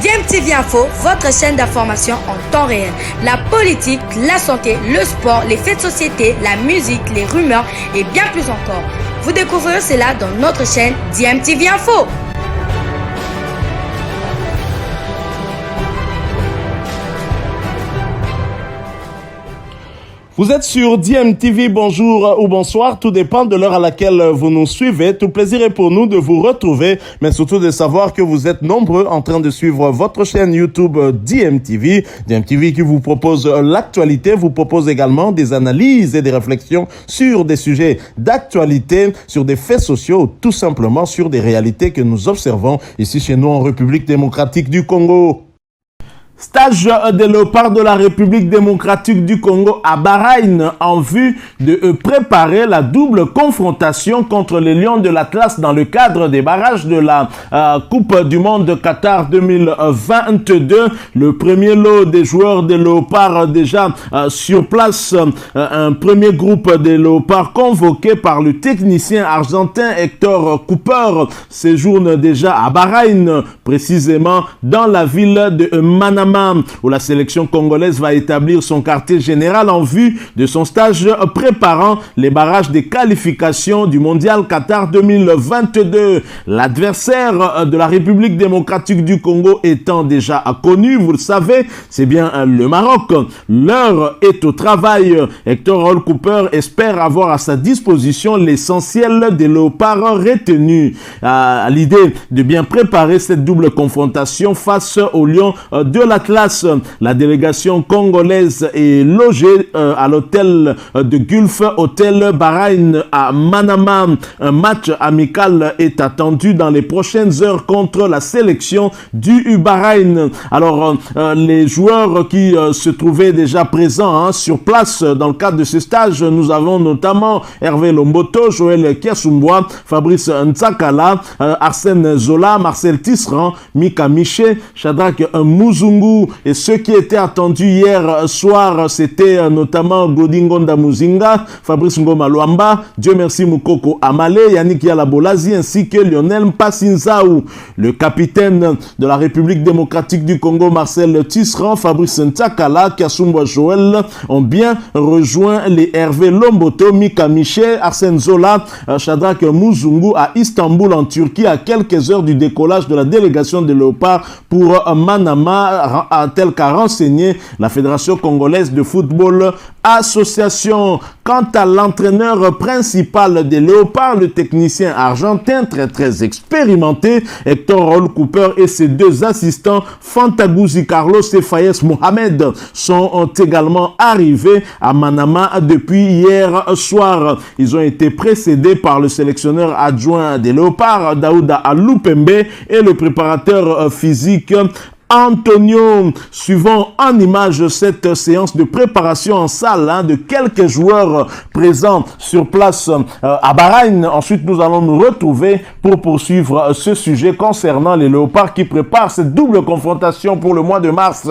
DMTV Info, votre chaîne d'information en temps réel. La politique, la santé, le sport, les faits de société, la musique, les rumeurs et bien plus encore. Vous découvrirez cela dans notre chaîne DMTV Info. Vous êtes sur DMTV, bonjour ou bonsoir, tout dépend de l'heure à laquelle vous nous suivez. Tout plaisir est pour nous de vous retrouver, mais surtout de savoir que vous êtes nombreux en train de suivre votre chaîne YouTube DMTV. DMTV qui vous propose l'actualité, vous propose également des analyses et des réflexions sur des sujets d'actualité, sur des faits sociaux, tout simplement sur des réalités que nous observons ici chez nous en République démocratique du Congo. Stage des léopards de la République démocratique du Congo à Bahreïn en vue de préparer la double confrontation contre les Lions de l'Atlas dans le cadre des barrages de la Coupe du Monde de Qatar 2022. Le premier lot des joueurs des léopards déjà sur place, un premier groupe des léopards convoqué par le technicien argentin Hector Cooper séjourne déjà à Bahreïn, précisément dans la ville de Manama, où la sélection congolaise va établir son quartier général en vue de son stage préparant les barrages de qualification du Mondial Qatar 2022. L'adversaire de la République démocratique du Congo étant déjà connu, vous le savez, c'est bien le Maroc. L'heure est au travail. Hector Cooper espère avoir à sa disposition l'essentiel des léopards retenus. À l'idée de bien préparer cette double confrontation face aux Lions de l'Atlas. La délégation congolaise est logée à l'hôtel de Gulf Hotel Bahreïn à Manama. Un match amical est attendu dans les prochaines heures contre la sélection du Bahreïn. Alors, les joueurs qui se trouvaient déjà présents sur place dans le cadre de ce stage, nous avons notamment Hervé Lomboto, Joël Kiasumboa, Fabrice Ntsakala, Arsène Zola, Marcel Tisserand, Mika Miché, Shadrack Muzungu. Et ceux qui étaient attendus hier soir, c'était notamment Godingo Ndamuzinga, Fabrice Ngoma Luamba, Dieu merci Mukoko Amale, Yannick Yalabolazi ainsi que Lionel Mpassinzaou. Le capitaine de la République démocratique du Congo, Marcel Tisserand, Fabrice Ntsakala, Kiasumboa Joël ont bien rejoint les Hervé Lomboto, Mika Miché, Arsène Zola, Shadrack Muzungu à Istanbul en Turquie à quelques heures du décollage de la délégation de Léopard pour Manama, tel qu'a renseigné la Fédération congolaise de football association. Quant à l'entraîneur principal des Léopards, le technicien argentin très expérimenté, Hector Cooper et ses deux assistants, Fantagouzi Carlos et Fayez Mohamed, sont également arrivés à Manama depuis hier soir. Ils ont été précédés par le sélectionneur adjoint des Léopards, Daouda Alupembe, et le préparateur physique Antonio. Suivons en image cette séance de préparation en salle de quelques joueurs présents sur place à Bahreïn. Ensuite, nous allons nous retrouver pour poursuivre ce sujet concernant les Léopards qui préparent cette double confrontation pour le mois de mars.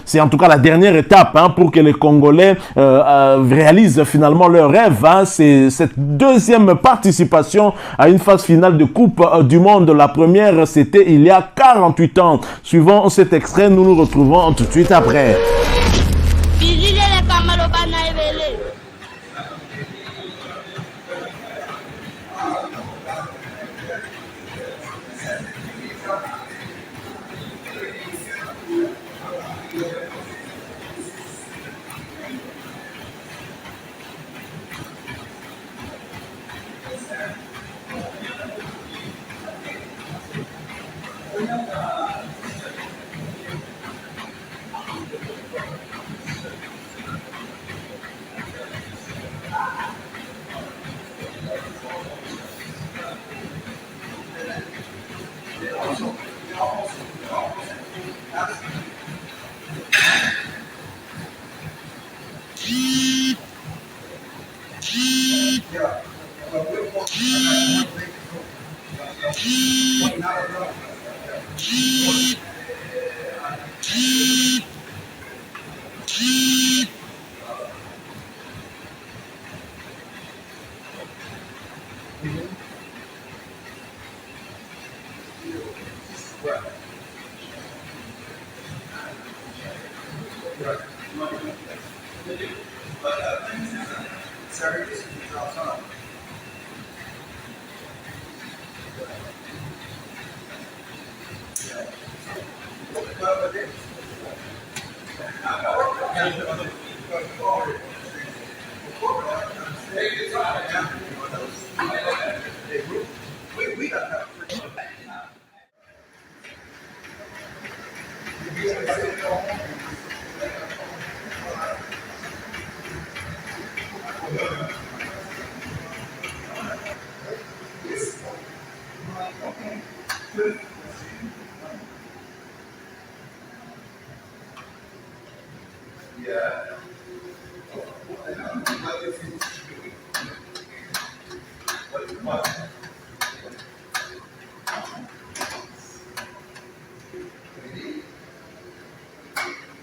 C'est en tout cas la dernière étape pour que les Congolais réalisent finalement leur rêve. C'est cette deuxième participation à une phase finale de Coupe du Monde. La première, c'était il y a 48 ans. Suivant cet extrait, nous nous retrouvons tout de suite après.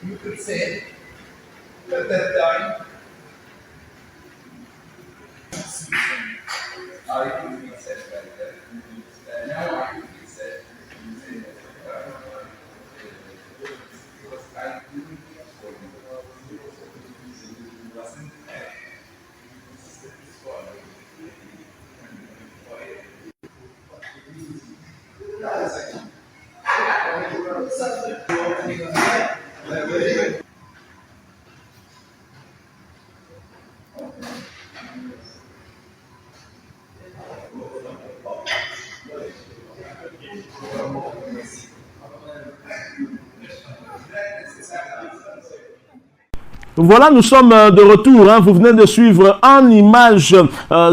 You could say at that time, I could be said like that. Now I could be said. Because I couldn't wasn't Voilà, nous sommes de retour. Hein. Vous venez de suivre en image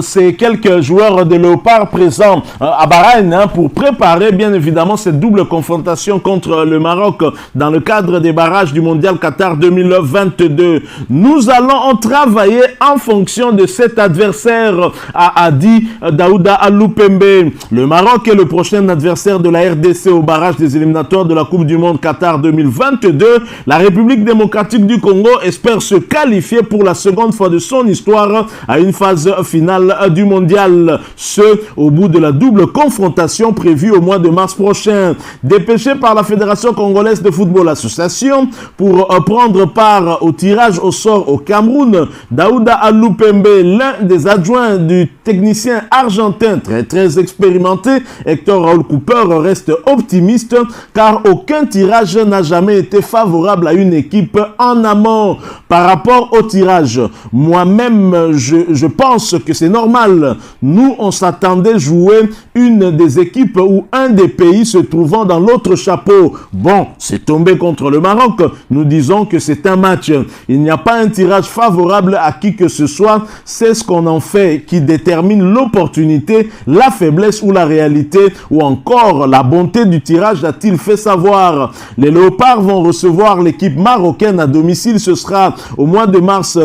ces quelques joueurs de Léopard présents à Bahreïn hein, pour préparer bien évidemment cette double confrontation contre le Maroc dans le cadre des barrages du Mondial Qatar 2022. Nous allons travailler en fonction de cet adversaire, a dit Daouda Aloupembe. Le Maroc est le prochain adversaire de la RDC au barrage des éliminatoires de la Coupe du Monde Qatar 2022. La République démocratique du Congo espère se qualifier pour la seconde fois de son histoire à une phase finale du mondial. Ce, au bout de la double confrontation prévue au mois de mars prochain. Dépêché par la Fédération congolaise de football association pour prendre part au tirage au sort au Cameroun, Daouda Aloupembe, l'un des adjoints du technicien argentin très expérimenté, Hector Raoul Cooper, reste optimiste car aucun tirage n'a jamais été favorable à une équipe en amont. Par rapport au tirage, moi-même, je pense que c'est normal. Nous, on s'attendait jouer une des équipes ou un des pays se trouvant dans l'autre chapeau. Bon, c'est tombé contre le Maroc. Nous disons que c'est un match. Il n'y a pas un tirage favorable à qui que ce soit. C'est ce qu'on en fait qui détermine l'opportunité, la faiblesse ou la réalité ou encore la bonté du tirage, a-t-il fait savoir. Les Léopards vont recevoir l'équipe marocaine à domicile. Ce sera au mois de mars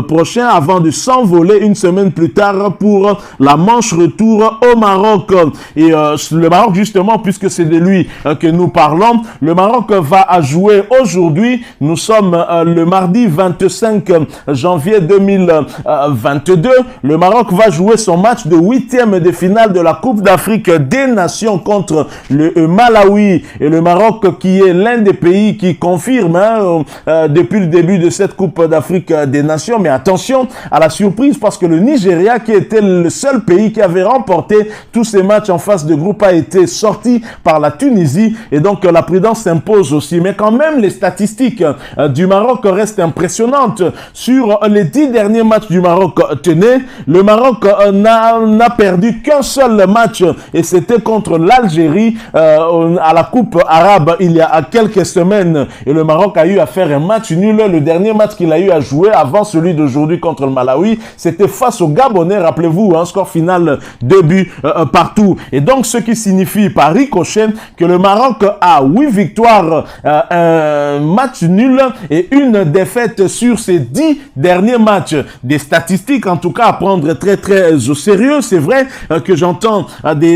prochain avant de s'envoler une semaine plus tard pour la manche retour au Maroc. Et le Maroc, justement, puisque c'est de lui que nous parlons, le Maroc va jouer aujourd'hui. Nous sommes le mardi 25 janvier 2022. Le Maroc va jouer son match de 8e de finale de la Coupe d'Afrique des Nations contre le Malawi. Et le Maroc qui est l'un des pays qui confirme depuis le début de cette Coupe d'Afrique des Nations, mais attention à la surprise parce que le Nigeria, qui était le seul pays qui avait remporté tous ces matchs en phase de groupe, a été sorti par la Tunisie et donc la prudence s'impose aussi. Mais quand même, les statistiques du Maroc restent impressionnantes. Sur les 10 derniers matchs du Maroc, tenez, le Maroc n'a perdu qu'un seul match et c'était contre l'Algérie à la Coupe arabe il y a quelques semaines et le Maroc a eu à faire un match nul. Le dernier match qu'il a eu à jouer avant celui d'aujourd'hui contre le Malawi, c'était face au Gabonais, rappelez-vous, un score final 2 buts partout. Et donc, ce qui signifie par ricochet que le Maroc a 8 victoires, un match nul et une défaite sur ses 10 derniers matchs. Des statistiques, en tout cas, à prendre très au sérieux. C'est vrai que j'entends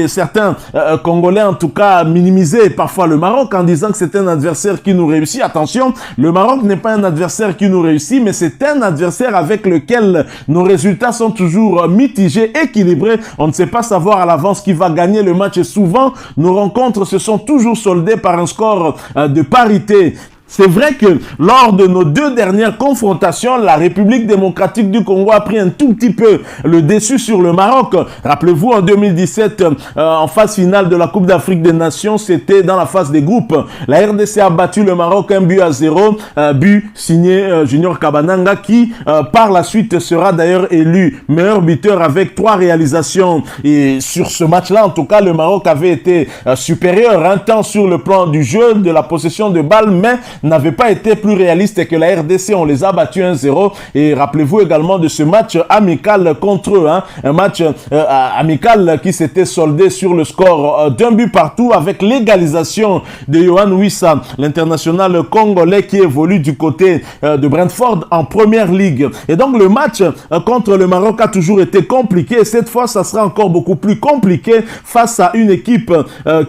certains Congolais, en tout cas, minimiser parfois le Maroc en disant que c'est un adversaire qui nous réussit. Attention, le Maroc n'est pas un adversaire qui nous réussit, mais c'est un adversaire avec lequel nos résultats sont toujours mitigés, équilibrés. On ne sait pas savoir à l'avance qui va gagner le match et souvent, nos rencontres se sont toujours soldées par un score de parité. C'est vrai que lors de nos 2 dernières confrontations, la République démocratique du Congo a pris un tout petit peu le dessus sur le Maroc. Rappelez-vous, en 2017, en phase finale de la Coupe d'Afrique des Nations, c'était dans la phase des groupes. La RDC a battu le Maroc 1-0, but signé Junior Kabananga qui, par la suite, sera d'ailleurs élu meilleur buteur avec 3 réalisations. Et sur ce match-là, en tout cas, le Maroc avait été supérieur un temps sur le plan du jeu, de la possession de balles, mais n'avait pas été plus réaliste que la RDC. On les a battus 1-0. Et rappelez-vous également de ce match amical contre eux, hein, un match amical qui s'était soldé sur le score d'un but partout avec l'égalisation de Yohan Wissa, l'international congolais qui évolue du côté de Brentford en première ligue. Et donc le match contre le Maroc a toujours été compliqué. Et cette fois, ça sera encore beaucoup plus compliqué face à une équipe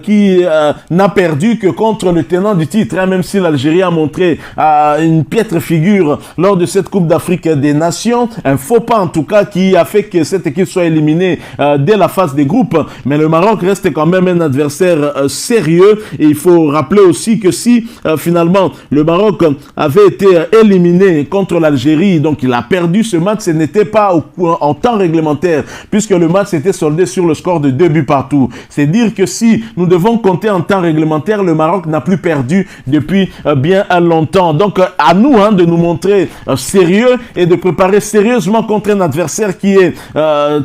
qui n'a perdu que contre le tenant du titre, hein, même si l'Algérie a montré une piètre figure lors de cette Coupe d'Afrique des Nations. Un faux pas en tout cas qui a fait que cette équipe soit éliminée dès la phase des groupes. Mais le Maroc reste quand même un adversaire sérieux. Et il faut rappeler aussi que si finalement le Maroc avait été éliminé contre l'Algérie, donc il a perdu ce match, ce n'était pas en temps réglementaire, puisque le match s'était soldé sur le score de 2 buts partout. C'est dire que si nous devons compter en temps réglementaire, le Maroc n'a plus perdu depuis bien longtemps. Donc à nous de nous montrer sérieux et de préparer sérieusement contre un adversaire qui est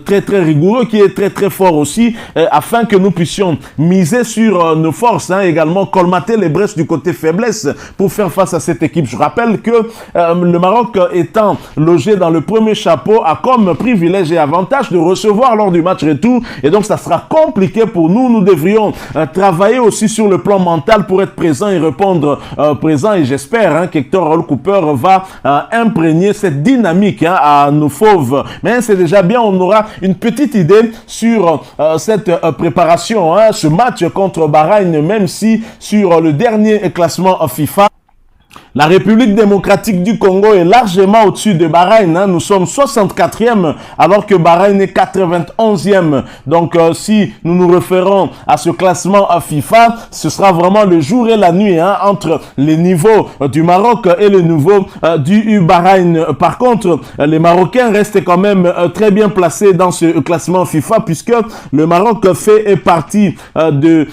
très très rigoureux, qui est très très fort aussi, afin que nous puissions miser sur nos forces, également colmater les brèches du côté faiblesse pour faire face à cette équipe. Je rappelle que le Maroc étant logé dans le premier chapeau a comme privilège et avantage de recevoir lors du match retour, et donc ça sera compliqué pour nous. Nous devrions travailler aussi sur le plan mental pour être présent et répondre présent, et j'espère qu'Hector Raoul Cooper va imprégner cette dynamique à nos fauves. Mais c'est déjà bien, on aura une petite idée sur cette préparation, ce match contre Bahreïn, même si sur le dernier classement FIFA, la République démocratique du Congo est largement au-dessus de Bahreïn. Nous sommes 64e alors que Bahreïn est 91e. Donc si nous nous référons à ce classement FIFA, ce sera vraiment le jour et la nuit entre les niveaux du Maroc et le niveau du Bahreïn. Par contre, les Marocains restent quand même très bien placés dans ce classement FIFA, puisque le Maroc fait partie de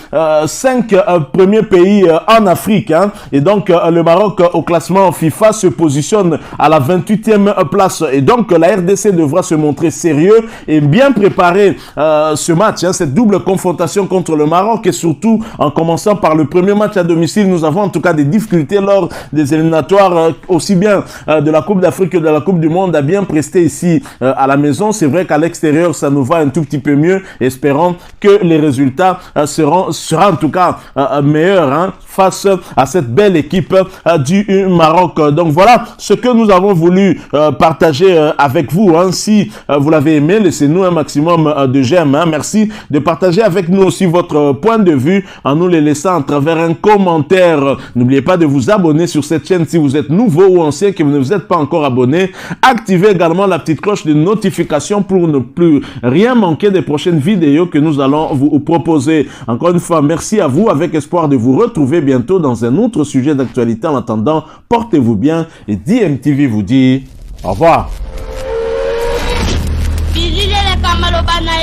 5 premiers pays en Afrique. Et donc le Maroc au classement FIFA se positionne à la 28e place. Et donc la RDC devra se montrer sérieux et bien préparer ce match, cette double confrontation contre le Maroc, et surtout en commençant par le premier match à domicile. Nous avons en tout cas des difficultés lors des éliminatoires, aussi bien de la Coupe d'Afrique que de la Coupe du Monde, à bien prester ici à la maison. C'est vrai qu'à l'extérieur ça nous va un tout petit peu mieux. Espérons que les résultats seront en tout cas meilleurs face à cette belle équipe du Maroc. Donc voilà ce que nous avons voulu partager avec vous. Si vous l'avez aimé, laissez-nous un maximum de j'aime. Merci de partager avec nous aussi votre point de vue en nous les laissant à travers un commentaire. N'oubliez pas de vous abonner sur cette chaîne si vous êtes nouveau ou ancien, que vous ne vous êtes pas encore abonné. Activez également la petite cloche de notification pour ne plus rien manquer des prochaines vidéos que nous allons vous proposer. Encore une fois, merci à vous, avec espoir de vous retrouver bientôt dans un autre sujet d'actualité. En attendant, portez-vous bien et DMTV vous dit au revoir. Bilile le kamalo bana